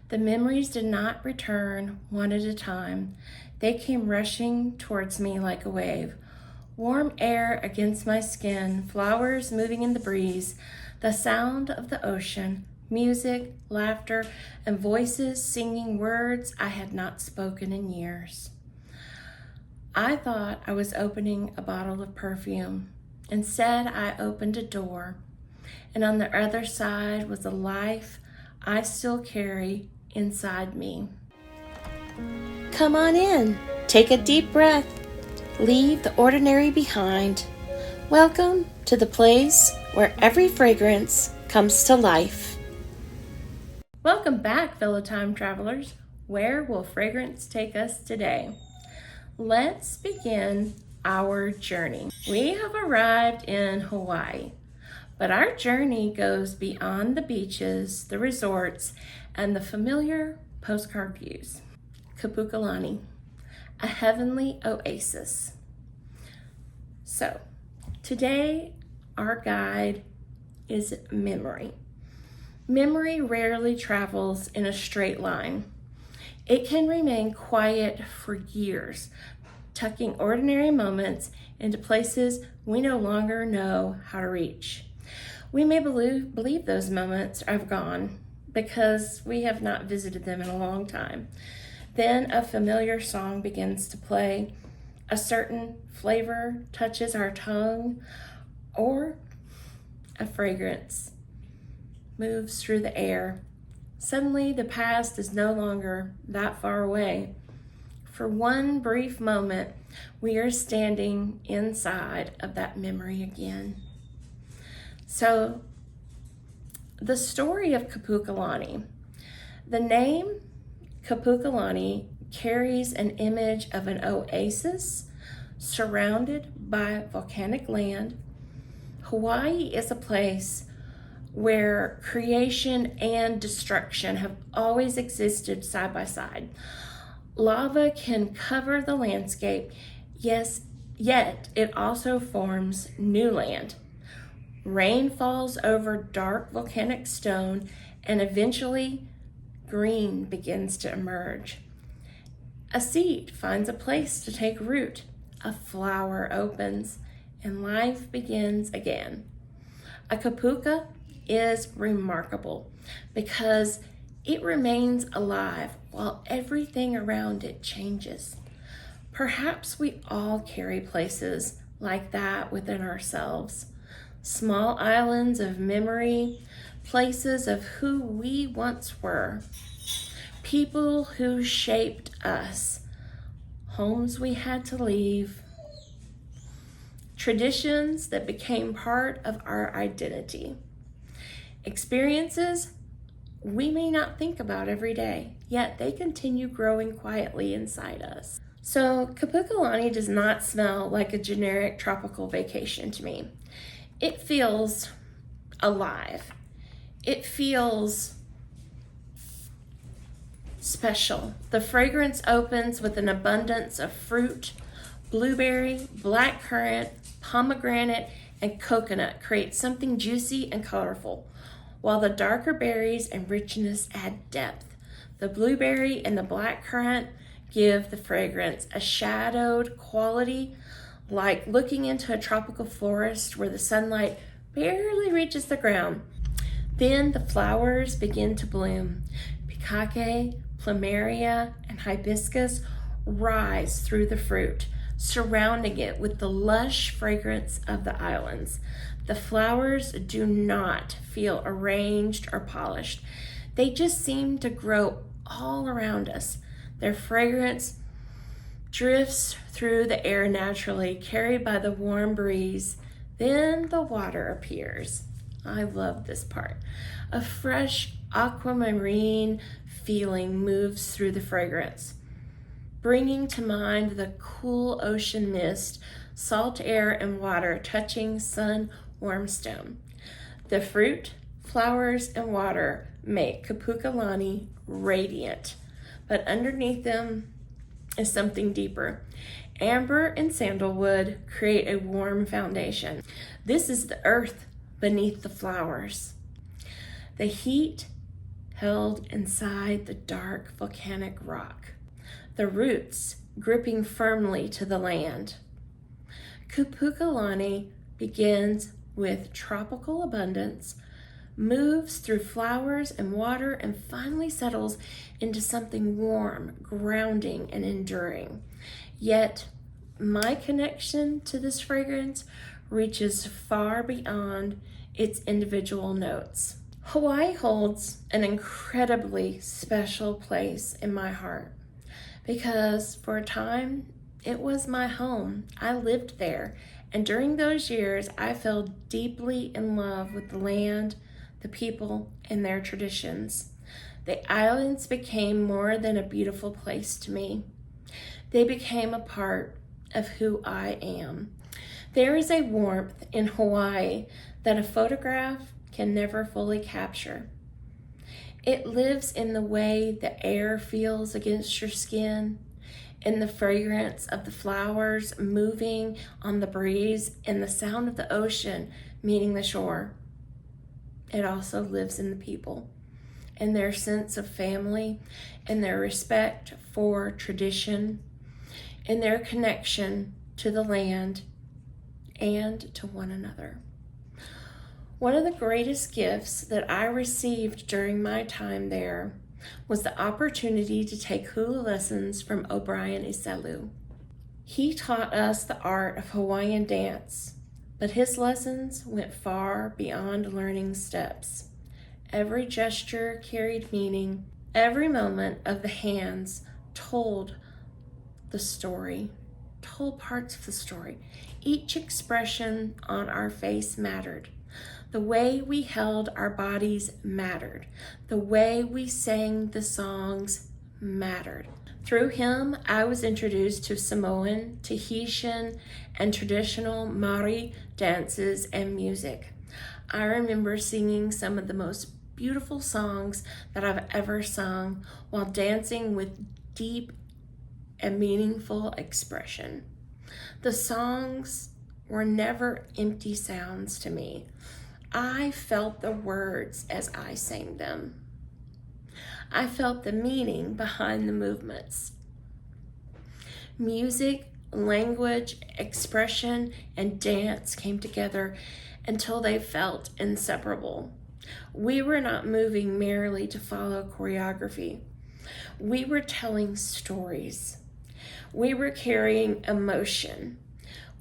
The memories did not return one at a time. They came rushing towards me like a wave. Warm air against my skin, flowers moving in the breeze, the sound of the ocean, music, laughter, and voices singing words I had not spoken in years. I thought I was opening a bottle of perfume. Instead, I opened a door, and on the other side was a life I still carry inside me. Come on in, take a deep breath, leave the ordinary behind. Welcome to the place where every fragrance comes to life. Welcome back, fellow time travelers. Where will fragrance take us today? Let's begin our journey. We have arrived in Hawaii, but our journey goes beyond the beaches, the resorts, and the familiar postcard views. Kipuka Lani, a heavenly oasis. So, today our guide is memory. Memory rarely travels in a straight line. It can remain quiet for years, tucking ordinary moments into places we no longer know how to reach. We may believe those moments are gone because we have not visited them in a long time. Then a familiar song begins to play, a certain flavor touches our tongue, or a fragrance moves through the air. Suddenly, the past is no longer that far away. For one brief moment, we are standing inside of that memory again. So, the story of Kipuka Lani. The name Kipuka Lani carries an image of an oasis surrounded by volcanic land. Hawaii is a place where creation and destruction have always existed side by side. Lava can cover the landscape, yes, yet it also forms new land. Rain falls over dark volcanic stone, and eventually green begins to emerge. A seed finds a place to take root, a flower opens, and life begins again. A kipuka is remarkable because it remains alive while everything around it changes. Perhaps we all carry places like that within ourselves, small islands of memory, places of who we once were, people who shaped us, homes we had to leave, traditions that became part of our identity. Experiences we may not think about every day, yet they continue growing quietly inside us. So Kipuka Lani does not smell like a generic tropical vacation to me. It feels alive. It feels special. The fragrance opens with an abundance of fruit. Blueberry, blackcurrant, pomegranate, and coconut create something juicy and colorful, while the darker berries and richness add depth. The blueberry and the blackcurrant give the fragrance a shadowed quality, like looking into a tropical forest where the sunlight barely reaches the ground. Then the flowers begin to bloom. Pikake, plumeria, and hibiscus rise through the fruit, surrounding it with the lush fragrance of the islands. The flowers do not feel arranged or polished. They just seem to grow all around us. Their fragrance drifts through the air naturally, carried by the warm breeze. Then the water appears. I love this part. A fresh aquamarine feeling moves through the fragrance, bringing to mind the cool ocean mist, salt air, and water touching sun-warm stone. The fruit, flowers, and water make Kipuka Lani radiant, but underneath them is something deeper. Amber and sandalwood create a warm foundation. This is the earth beneath the flowers. The heat held inside the dark volcanic rock, the roots gripping firmly to the land. Kipuka Lani begins with tropical abundance, moves through flowers and water, and finally settles into something warm, grounding, and enduring. Yet, my connection to this fragrance reaches far beyond its individual notes. Hawaii holds an incredibly special place in my heart because for a time, it was my home. I lived there, and during those years, I fell deeply in love with the land, the people, and their traditions. The islands became more than a beautiful place to me. They became a part of who I am. There is a warmth in Hawaii that a photograph can never fully capture. It lives in the way the air feels against your skin, in the fragrance of the flowers moving on the breeze, and the sound of the ocean meeting the shore. It also lives in the people, in their sense of family, in their respect for tradition, in their connection to the land and to one another. One of the greatest gifts that I received during my time there was the opportunity to take hula lessons from Umi-a-Liloa. He taught us the art of Hawaiian dance, but his lessons went far beyond learning steps. Every gesture carried meaning. Every moment of the hands told the story, told parts of the story. Each expression on our face mattered. The way we held our bodies mattered. The way we sang the songs mattered. Through him, I was introduced to Samoan, Tahitian, and traditional Maori dances and music. I remember singing some of the most beautiful songs that I've ever sung while dancing with deep and meaningful expression. The songs were never empty sounds to me. I felt the words as I sang them. I felt the meaning behind the movements. Music, language, expression, and dance came together until they felt inseparable. We were not moving merely to follow choreography. We were telling stories. We were carrying emotion.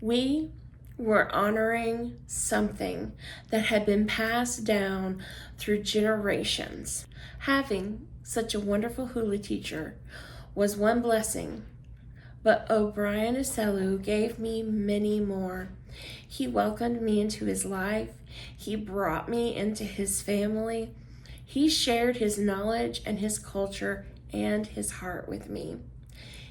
We were honoring something that had been passed down through generations. Having such a wonderful hula teacher was one blessing, but Umi-a-Liloa gave me many more. He welcomed me into his life. He brought me into his family. He shared his knowledge and his culture and his heart with me.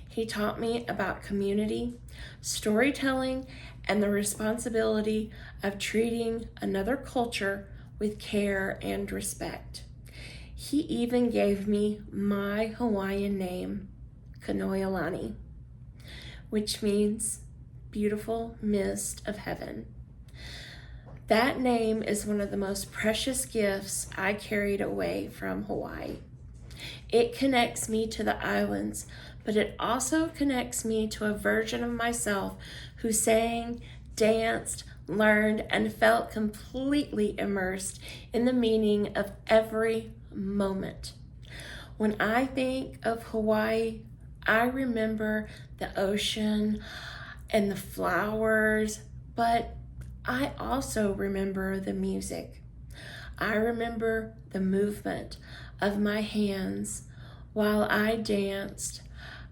He taught me about community, storytelling, and the responsibility of treating another culture with care and respect. He even gave me my Hawaiian name, Kanoia Lani, which means beautiful mist of heaven. That name is one of the most precious gifts I carried away from Hawaii. It connects me to the islands, but it also connects me to a version of myself who sang, danced, learned, and felt completely immersed in the meaning of every moment. When I think of Hawaii, I remember the ocean and the flowers, but I also remember the music. I remember the movement of my hands while I danced.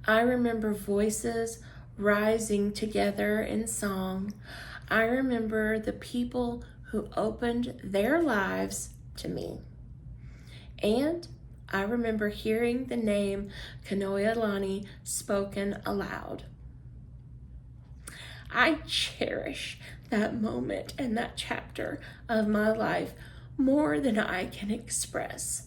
I remember voices rising together in song. I remember the people who opened their lives to me. And I remember hearing the name Kanoia Lani spoken aloud. I cherish that moment and that chapter of my life more than I can express.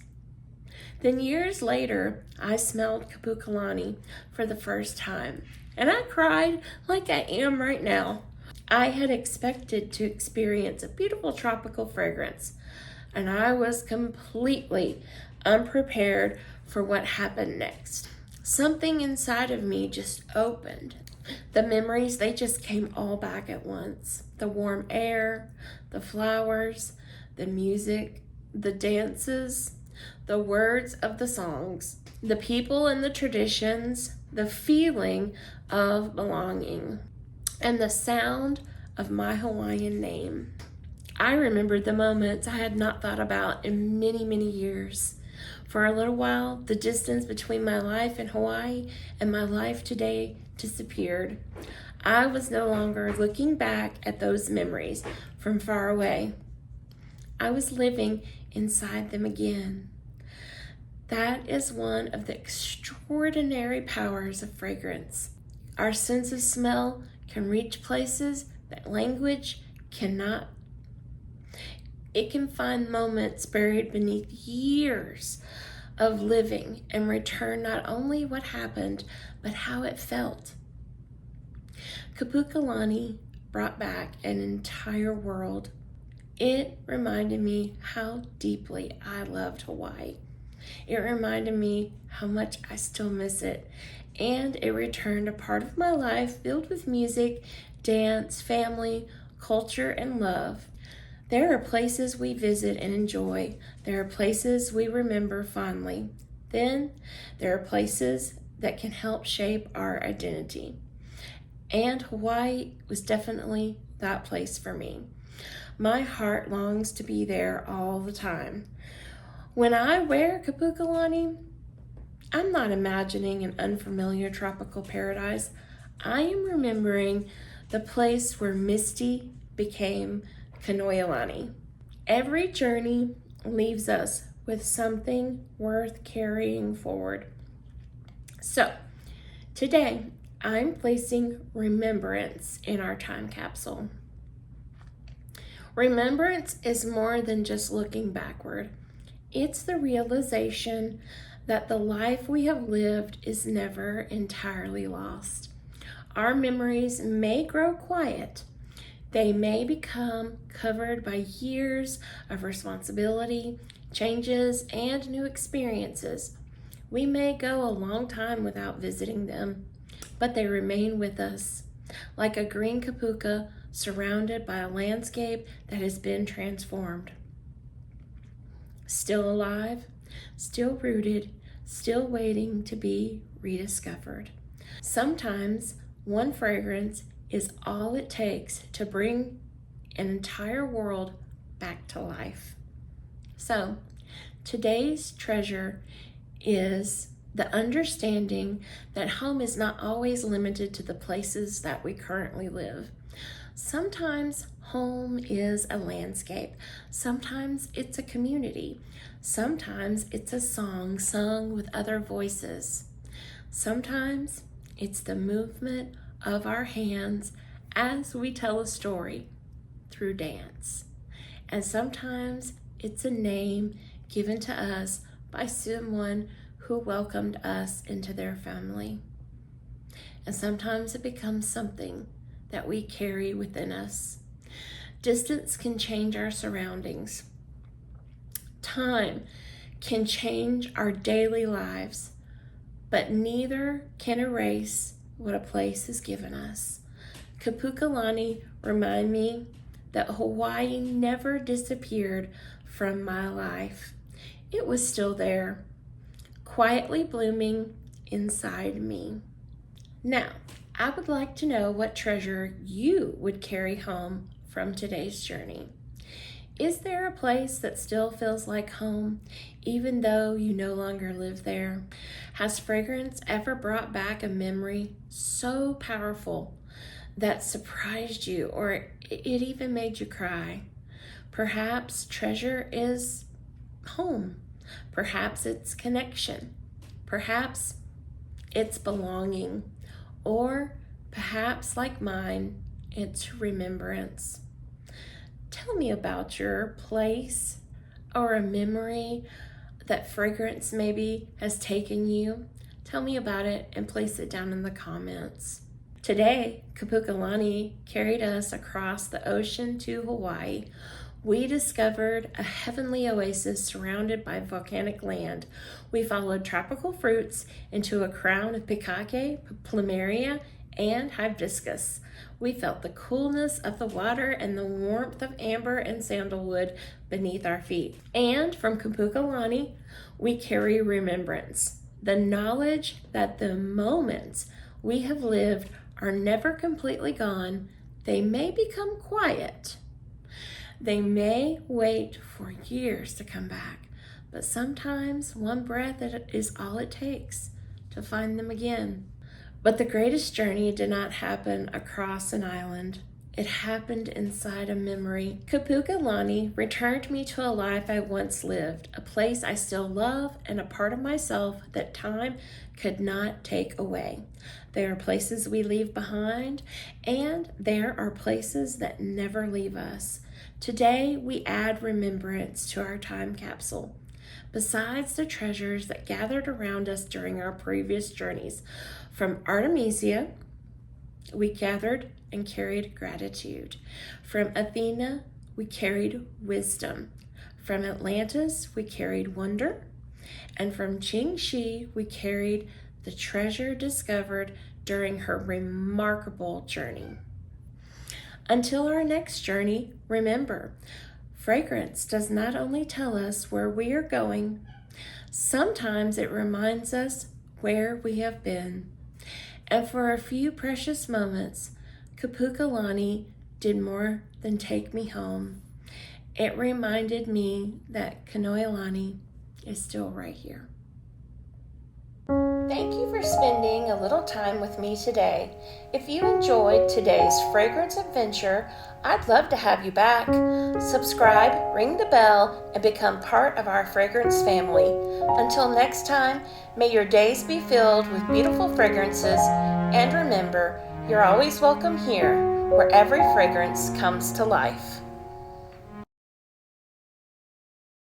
Then years later, I smelled Kipuka Lani for the first time, and I cried like I am right now. I had expected to experience a beautiful tropical fragrance, and I was completely unprepared for what happened next. Something inside of me just opened. The memories, they just came all back at once. The warm air, the flowers, the music, the dances, the words of the songs, the people and the traditions, the feeling of belonging, and the sound of my Hawaiian name. I remembered the moments I had not thought about in many, many years. For a little while, the distance between my life in Hawaii and my life today disappeared. I was no longer looking back at those memories from far away. I was living inside them again. That is one of the extraordinary powers of fragrance. Our sense of smell can reach places that language cannot. It can find moments buried beneath years of living and return not only what happened, but how it felt. Kipuka Lani brought back an entire world. It reminded me how deeply I loved Hawaii. It reminded me how much I still miss it. And it returned a part of my life filled with music, dance, family, culture, and love. There are places we visit and enjoy. There are places we remember fondly. Then there are places that can help shape our identity. And Hawaii was definitely that place for me. My heart longs to be there all the time. When I wear Kipuka Lani, I'm not imagining an unfamiliar tropical paradise. I am remembering the place where Misty became Lani. Every journey leaves us with something worth carrying forward. So, today I'm placing remembrance in our time capsule. Remembrance is more than just looking backward. It's the realization that the life we have lived is never entirely lost. Our memories may grow quiet. They may become covered by years of responsibility, changes, and new experiences. We may go a long time without visiting them, but they remain with us, like a green kipuka surrounded by a landscape that has been transformed. Still alive, still rooted, still waiting to be rediscovered. Sometimes one fragrance is all it takes to bring an entire world back to life. So, today's treasure is the understanding that home is not always limited to the places that we currently live. Sometimes home is a landscape. Sometimes it's a community. Sometimes it's a song sung with other voices. Sometimes it's the movement of our hands as we tell a story through dance. And sometimes it's a name given to us by someone who welcomed us into their family. And sometimes it becomes something that we carry within us. Distance can change our surroundings. Time can change our daily lives, but neither can erase what a place has given us. Kipuka Lani remind me that Hawaii never disappeared from my life. It was still there, quietly blooming inside me. Now, I would like to know what treasure you would carry home from today's journey. Is there a place that still feels like home, even though you no longer live there? Has fragrance ever brought back a memory so powerful that surprised you, or it even made you cry? Perhaps treasure is home. Perhaps it's connection. Perhaps it's belonging. Or perhaps, like mine, it's remembrance. Tell me about your place or a memory that fragrance maybe has taken you. Tell me about it and place it down in the comments. Today, Kipuka Lani carried us across the ocean to Hawaii, We discovered a heavenly oasis surrounded by volcanic land. We followed tropical fruits into a crown of pikake, plumeria, and hibiscus. We felt the coolness of the water and the warmth of amber and sandalwood beneath our feet. And from Kipuka Lani, we carry remembrance, the knowledge that the moments we have lived are never completely gone. They may become quiet. They may wait for years to come back, but sometimes one breath is all it takes to find them again. But the greatest journey did not happen across an island. It happened inside a memory. Kipuka Lani returned me to a life I once lived, a place I still love, and a part of myself that time could not take away. There are places we leave behind, and there are places that never leave us. Today, we add remembrance to our time capsule. Besides the treasures that gathered around us during our previous journeys, from Artemisia, we gathered and carried gratitude. From Athena, we carried wisdom. From Atlantis, we carried wonder. And from Qingxi, we carried the treasure discovered during her remarkable journey. Until our next journey, remember, fragrance does not only tell us where we are going, sometimes it reminds us where we have been. And for a few precious moments, Kipuka Lani did more than take me home. It reminded me that Kanoe Lani is still right here. Thank you for spending a little time with me today. If you enjoyed today's fragrance adventure, I'd love to have you back. Subscribe, ring the bell, and become part of our fragrance family. Until next time, may your days be filled with beautiful fragrances, and remember, you're always welcome here, where every fragrance comes to life.